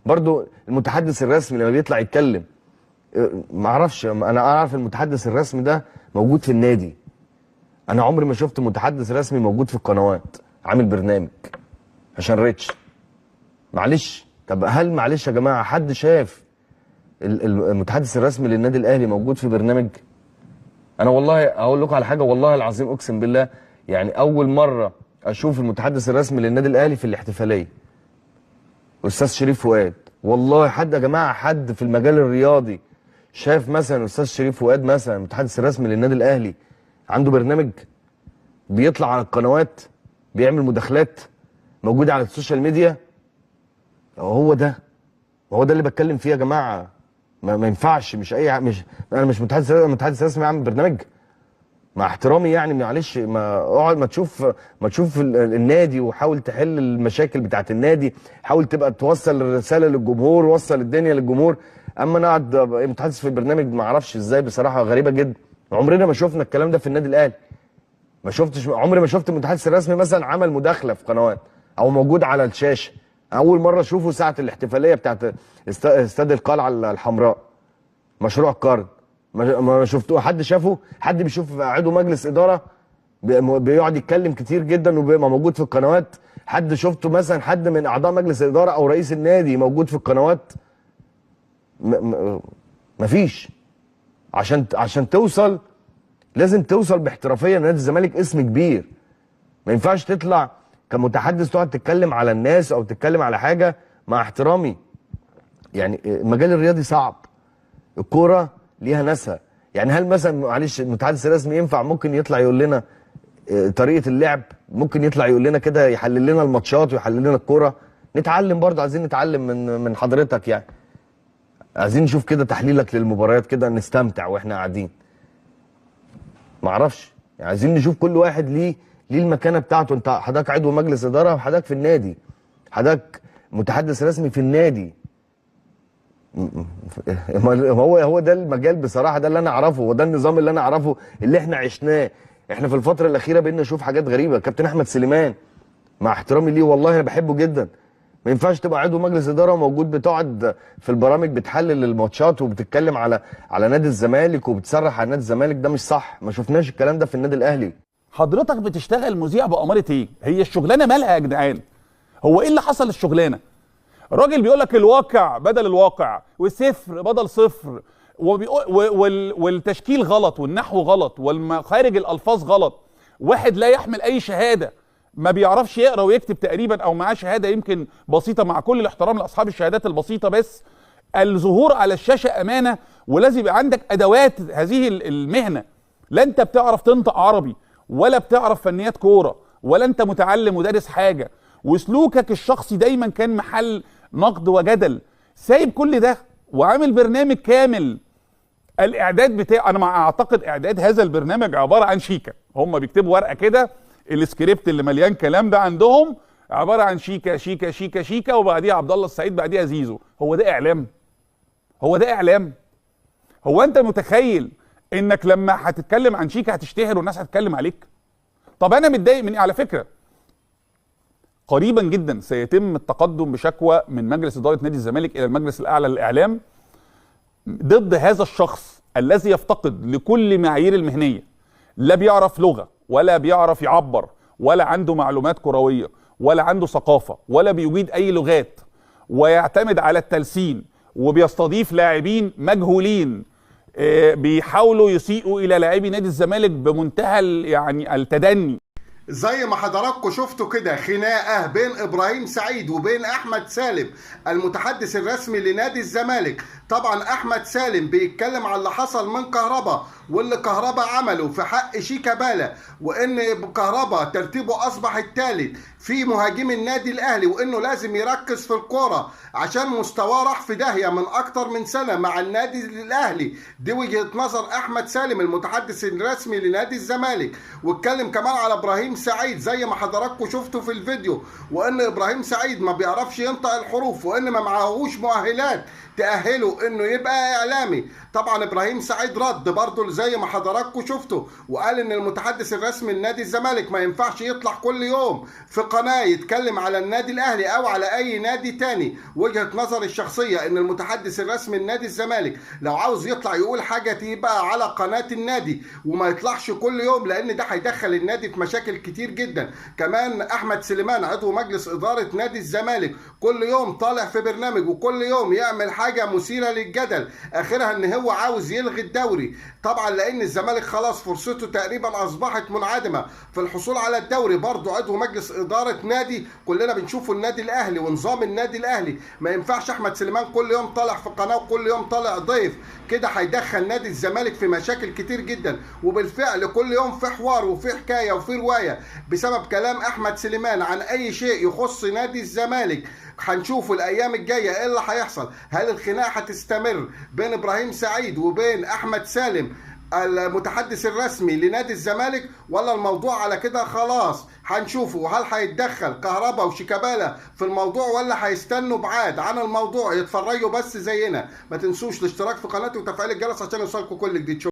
برضو المتحدث الرسمي لما بيطلع يتكلم، ما اعرفش، انا اعرف المتحدث الرسمي ده موجود في النادي. انا عمري ما شفت متحدث رسمي موجود في القنوات عامل برنامج عشان ريتش. معلش، طب هل معلش يا جماعه حد شاف المتحدث الرسمي للنادي الاهلي موجود في برنامج؟ انا والله اقول لكم على حاجه، والله العظيم اقسم بالله، يعني اول مره اشوف المتحدث الرسمي للنادي الاهلي في الاحتفاليه استاذ شريف فؤاد. والله حد يا جماعه، حد في المجال الرياضي شاف مثلا استاذ شريف فؤاد مثلا المتحدث الرسمي للنادي الاهلي عنده برنامج بيطلع على القنوات بيعمل مداخلات موجوده على السوشيال ميديا؟ هو ده اللي بتكلم فيه يا جماعه. ما ينفعش، مش انا مش متحدث رسمي اعمل برنامج. مع احترامي يعني، معلش، ما اقعد ما تشوف النادي وحاول تحل المشاكل بتاعت النادي، حاول تبقى توصل الرساله للجمهور، وصل الدنيا للجمهور. اما انا قاعد متحدث في البرنامج، ما اعرفش ازاي بصراحه، غريبه جدا. عمرنا ما شفنا الكلام ده في النادي الاهلي. عمري ما شفت المتحدث الرسمي مثلا عمل مداخله في قنوات او موجود على الشاشه. اول مره اشوفه ساعه الاحتفاليه بتاعت استاد القلعه الحمراء، مشروع القرن. ما شفتوه، حد شافه؟ حد بيشوف عضو مجلس اداره بيقعد يتكلم كتير جدا وبيبقى موجود في القنوات؟ حد شفته مثلا حد من اعضاء مجلس الاداره او رئيس النادي موجود في القنوات؟ مفيش. عشان توصل لازم توصل باحترافيه. نادي الزمالك اسم كبير، ما ينفعش تطلع كمتحدث تقعد تتكلم على الناس او تتكلم على حاجه. مع احترامي يعني، المجال الرياضي صعب، الكوره ليها ناسها. يعني هل مثلا معلش المتحدث الرسمي ينفع ممكن يطلع يقول لنا طريقه اللعب؟ ممكن يطلع يقول لنا كده، يحلل لنا الماتشات ويحلل لنا الكوره؟ نتعلم برضه، عايزين نتعلم من حضرتك يعني. عايزين نشوف كده تحليلك للمباريات كده، نستمتع واحنا قاعدين. معرفش يعني، عايزين نشوف كل واحد ليه المكانه بتاعته. انت حضرتك عضو مجلس اداره وحضرتك في النادي، حضرتك متحدث رسمي في النادي. هو ده المجال بصراحه، ده اللي انا اعرفه، وده النظام اللي انا اعرفه اللي احنا عشناه. احنا في الفتره الاخيره بقينا نشوف حاجات غريبه. كابتن احمد سليمان، مع احترامي ليه والله انا بحبه جدا، ما ينفعش تبقى عضو مجلس اداره وموجود بتقعد في البرامج بتحلل الماتشات وبتتكلم على نادي الزمالك وبتصرح على نادي الزمالك. ده مش صح، ما شفناش الكلام ده في النادي الاهلي. حضرتك بتشتغل مذيع بأمارة ايه؟ هي الشغلانه مالها يا جدعان؟ هو ايه اللي حصل للشغلانه؟ الراجل بيقول لك الواقع بدل الواقع، والصفر بدل صفر، والتشكيل غلط، والنحو غلط، والمخارج الالفاظ غلط. واحد لا يحمل اي شهاده، ما بيعرفش يقرا ويكتب تقريبا، او معاه شهاده يمكن بسيطه، مع كل الاحترام لاصحاب الشهادات البسيطه، بس الظهور على الشاشه امانه، ولازم يبقى عندك ادوات هذه المهنه. لا انت بتعرف تنطق عربي، ولا بتعرف فنيات كوره، ولا انت متعلم ودارس حاجه، وسلوكك الشخصي دايما كان محل نقد وجدل. سايب كل ده وعامل برنامج كامل. الاعداد بتاع، انا اعتقد اعداد هذا البرنامج عباره عن شيكه، هم بيكتبوا ورقه كده، السكريبت اللي مليان كلام ده عندهم عباره عن شيكه شيكه شيكه شيكه، وبعديها عبد الله السعيد، بعديها زيزو. هو ده اعلام؟ هو ده اعلام؟ هو انت متخيل انك لما هتتكلم عن شيكه هتشتهر والناس هتتكلم عليك؟ طب انا متضايق من على فكره، قريبا جدا سيتم التقدم بشكوى من مجلس اداره نادي الزمالك الى المجلس الاعلى للاعلام ضد هذا الشخص الذي يفتقد لكل معايير المهنيه. لا بيعرف لغه، ولا بيعرف يعبر، ولا عنده معلومات كرويه، ولا عنده ثقافه، ولا بيجيد اي لغات، ويعتمد على التلسين، وبيستضيف لاعبين مجهولين بيحاولوا يسيئوا الى لاعبي نادي الزمالك بمنتهى يعني التدني. زي ما حضراتكم شفتوا كده خناقه بين ابراهيم سعيد وبين احمد سالم المتحدث الرسمي لنادي الزمالك. طبعا احمد سالم بيتكلم على اللي حصل من كهربا، واللي كهربا عمله في حق شيكابالا، وان كهربا ترتيبه اصبح الثالث في مهاجمي النادي الاهلي، وانه لازم يركز في الكوره عشان مستواه راح في داهيه من اكتر من سنه مع النادي الاهلي. دي وجهه نظر احمد سالم المتحدث الرسمي لنادي الزمالك. واتكلم كمان على ابراهيم ابراهيم سعيد زي ما حضراتكم شفتوا في الفيديو، وان ابراهيم سعيد ما بيعرفش ينطق الحروف، وان ما معهوش مؤهلات تأهله انه يبقى اعلامي. طبعا ابراهيم سعيد رد برضه زي ما حضراتكم شفتوا، وقال ان المتحدث الرسمي لنادي الزمالك ما ينفعش يطلع كل يوم في قناة يتكلم على النادي الاهلي او على اي نادي تاني. وجهة نظري الشخصية ان المتحدث الرسمي لنادي الزمالك لو عاوز يطلع يقول حاجة تبقى على قناة النادي، وما يطلعش كل يوم، لان ده هيدخل النادي في مشاكل كتير جدا. كمان احمد سليمان عضو مجلس ادارة نادي الزمالك كل يوم طالع في برنامج، وكل يوم يعمل حاجة مثيرة للجدل، اخرها ان هو عاوز يلغي الدوري. طبعا لان الزمالك خلاص فرصته تقريبا اصبحت منعدمة في الحصول على الدوري. برضه عضو مجلس ادارة نادي كلنا بنشوفه النادي الاهلي ونظام النادي الاهلي، ما ينفعش احمد سليمان كل يوم طالع في قناة وكل يوم طالع ضيف، كده هيدخل نادي الزمالك في مشاكل كتير جدا. وبالفعل كل يوم في حوار وفي حكاية وفي رواية بسبب كلام احمد سليمان عن اي شيء يخص نادي الزمالك. هنشوفوا الايام الجايه ايه اللي هيحصل، هل الخناقه هتستمر بين ابراهيم سعيد وبين احمد سالم المتحدث الرسمي لنادي الزمالك، ولا الموضوع على كده خلاص؟ هنشوفوا هل هيتدخل كهربا وشيكابالا في الموضوع، ولا هيستنوا بعاد عن الموضوع يتفرجوا بس زينا. ما تنسوش الاشتراك في قناتي وتفعيل الجرس عشان يوصلكم كل جديد.